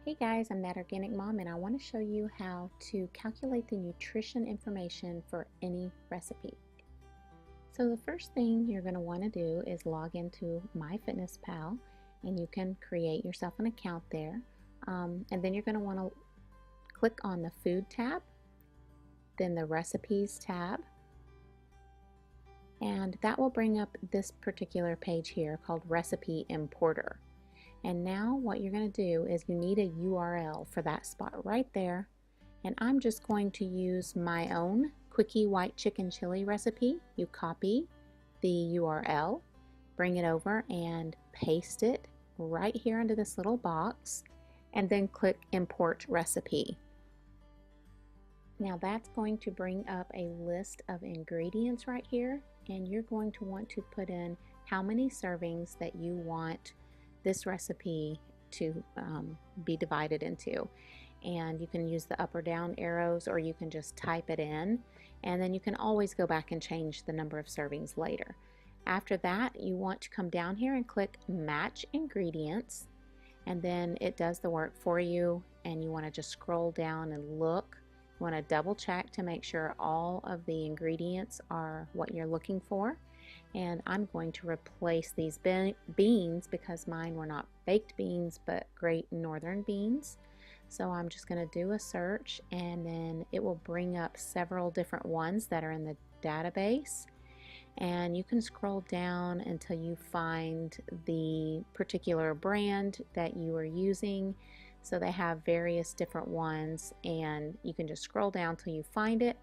Hey guys, I'm ThatOrganicMom and I want to show you how to calculate the nutrition information for any recipe. So the first thing you're going to want to do is log into myfitnesspal, and you can create yourself an account there. And then you're going to want to click on the Food tab, then the Recipes tab, and that will bring up this particular page here called Recipe Importer. And now what you're going to do is you need a URL for that spot right there. And I'm just going to use my own quickie white chicken chili recipe. You copy the URL, bring it over and paste it right here into this little box, and then click Import Recipe. Now that's going to bring up a list of ingredients right here, and you're going to want to put in how many servings that you want this recipe to be divided into. And you can use the up or down arrows, or you can just type it in, and then you can always go back and change the number of servings later. After that, you want to come down here and click Match Ingredients, and then it does the work for you, and you want to just scroll down and look. You want to double check to make sure all of the ingredients are what you're looking for. And I'm going to replace these beans because mine were not baked beans but Great Northern beans. So I'm just going to do a search, and then it will bring up several different ones that are in the database, and you can scroll down until you find the particular brand that you are using. So they have various different ones, and you can just scroll down till you find it,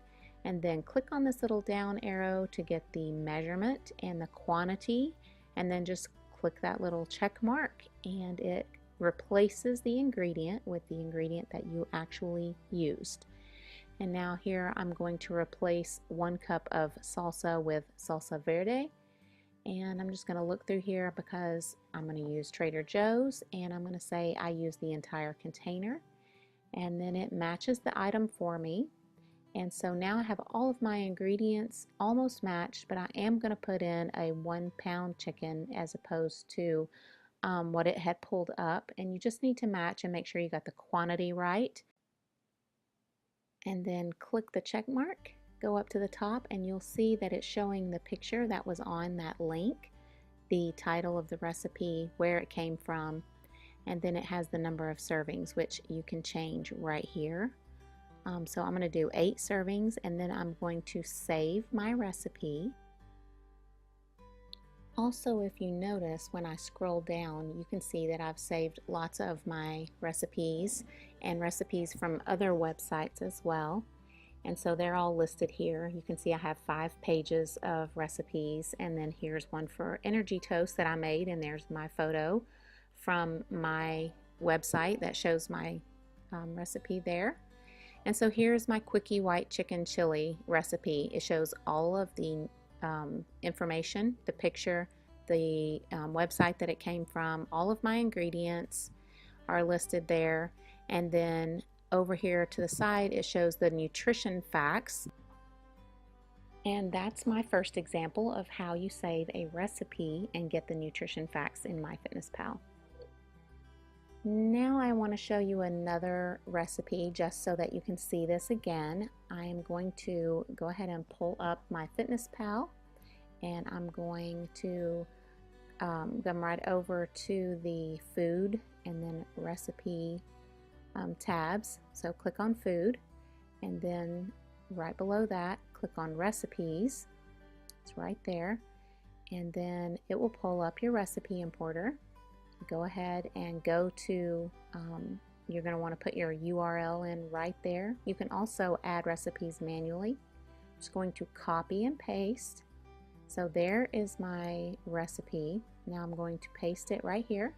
and then click on this little down arrow to get the measurement and the quantity, and then just click that little check mark, and it replaces the ingredient with the ingredient that you actually used. And now here I'm going to replace 1 cup of salsa with salsa verde, and I'm just going to look through here because I'm going to use Trader Joe's, and I'm going to say I use the entire container, and then it matches the item for me. And so now I have all of my ingredients almost matched, but I am going to put in a 1 pound chicken as opposed to what it had pulled up. And you just need to match and make sure you got the quantity right. And then click the check mark, go up to the top, and you'll see that it's showing the picture that was on that link, the title of the recipe, where it came from, and then it has the number of servings, which you can change right here. So I'm going to do 8 servings, and then I'm going to save my recipe. Also, if you notice, when I scroll down, you can see that I've saved lots of my recipes and recipes from other websites as well. And so they're all listed here. You can see I have 5 pages of recipes, and then here's one for energy toast that I made, and there's my photo from my website that shows my recipe there. And so here's my quickie white chicken chili recipe. It shows all of the information, the picture, the website that it came from. All of my ingredients are listed there. And then over here to the side, it shows the nutrition facts. And that's my first example of how you save a recipe and get the nutrition facts in MyFitnessPal. Now I want to show you another recipe just so that you can see this again. I am going to go ahead and pull up MyFitnessPal, and I'm going to come right over to the food and then recipe tabs. So click on food, and then right below that click on recipes. It's right there, and then it will pull up your recipe importer. Go ahead and go to, you're going to want to put your URL in right there. You can also add recipes manually. I'm just going to copy and paste. So there is my recipe. Now I'm going to paste it right here,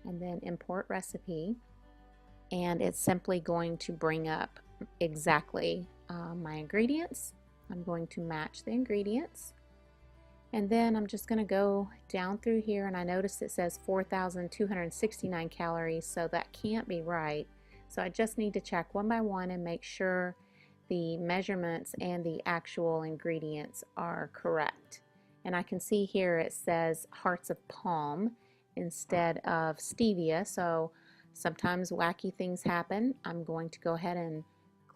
and then import recipe, and it's simply going to bring up exactly my ingredients. I'm going to match the ingredients. And then I'm just going to go down through here, and I notice it says 4,269 calories, so that can't be right. So I just need to check one by one and make sure the measurements and the actual ingredients are correct. And I can see here it says hearts of palm instead of stevia, so Sometimes wacky things happen. I'm going to go ahead and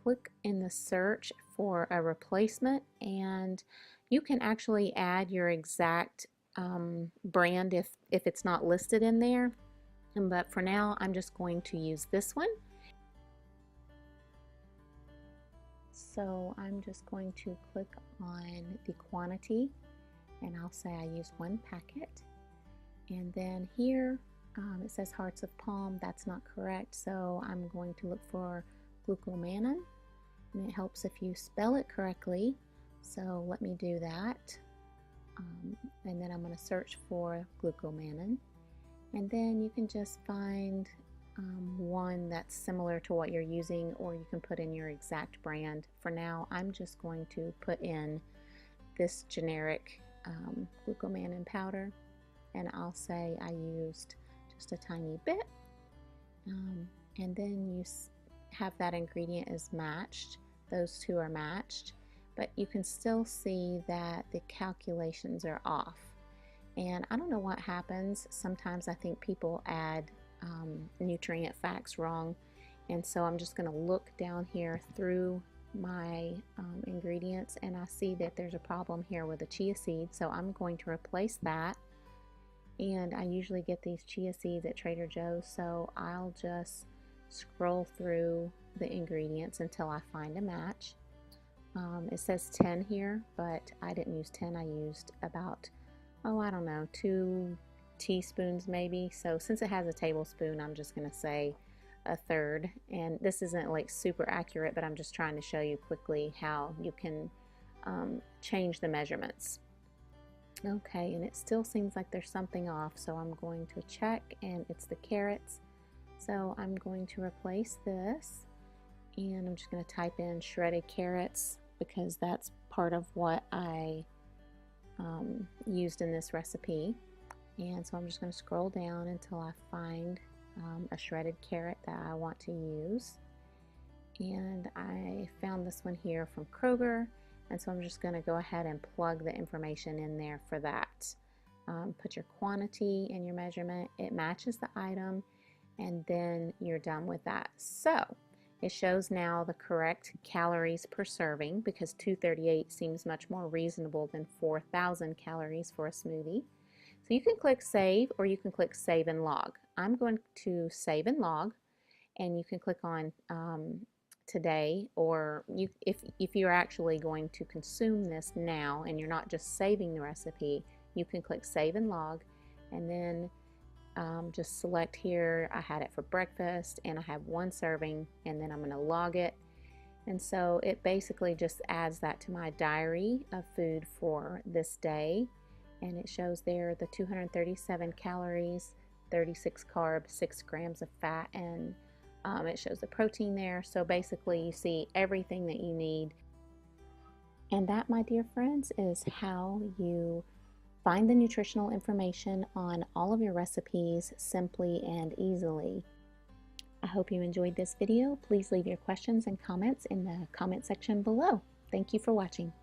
click in the search for a replacement, and you can actually add your exact brand if it's not listed in there. But for now, I'm just going to use this one. So I'm just going to click on the quantity, and I'll say I use 1 packet. And then here it says hearts of palm. That's not correct, so I'm going to look for glucomannan, and it helps if you spell it correctly. So let me do that, and then I'm going to search for glucomannan, and then you can just find one that's similar to what you're using, or you can put in your exact brand. For now, I'm just going to put in this generic glucomannan powder, and I'll say I used just a tiny bit, and then you have that ingredient is matched. Those two are matched, but you can still see that the calculations are off, and I don't know what happens. Sometimes I think people add nutrient facts wrong, and so I'm just going to look down here through my ingredients, and I see that there's a problem here with the chia seed, so I'm going to replace that. And I usually get these chia seeds at Trader Joe's, so I'll just scroll through the ingredients until I find a match. It says 10 here, but I didn't use 10. I used about, oh, I don't know, 2 teaspoons maybe. So since it has a tablespoon, I'm just going to say 1/3. And this isn't like super accurate, but I'm just trying to show you quickly how you can change the measurements. Okay, and it still seems like there's something off, so I'm going to check, and it's the carrots. So I'm going to replace this, and I'm just going to type in shredded carrots because that's part of what I used in this recipe. And so I'm just going to scroll down until I find a shredded carrot that I want to use. And I found this one here from Kroger, and so I'm just going to go ahead and plug the information in there for that. Put your quantity and your measurement. It matches the item, and then you're done with that. So it shows now the correct calories per serving, because 238 seems much more reasonable than 4,000 calories for a smoothie. So you can click save, or you can click save and log. I'm going to save and log, and you can click on today, or if you're actually going to consume this now and you're not just saving the recipe, you can click save and log, and then just select here. I had it for breakfast and I have 1 serving, and then I'm going to log it. And so it basically just adds that to my diary of food for this day, and it shows there the 237 calories, 36 carbs, 6 grams of fat, and it shows the protein there. So basically you see everything that you need. And that, my dear friends, is how you find the nutritional information on all of your recipes simply and easily. I hope you enjoyed this video. Please leave your questions and comments in the comment section below. Thank you for watching.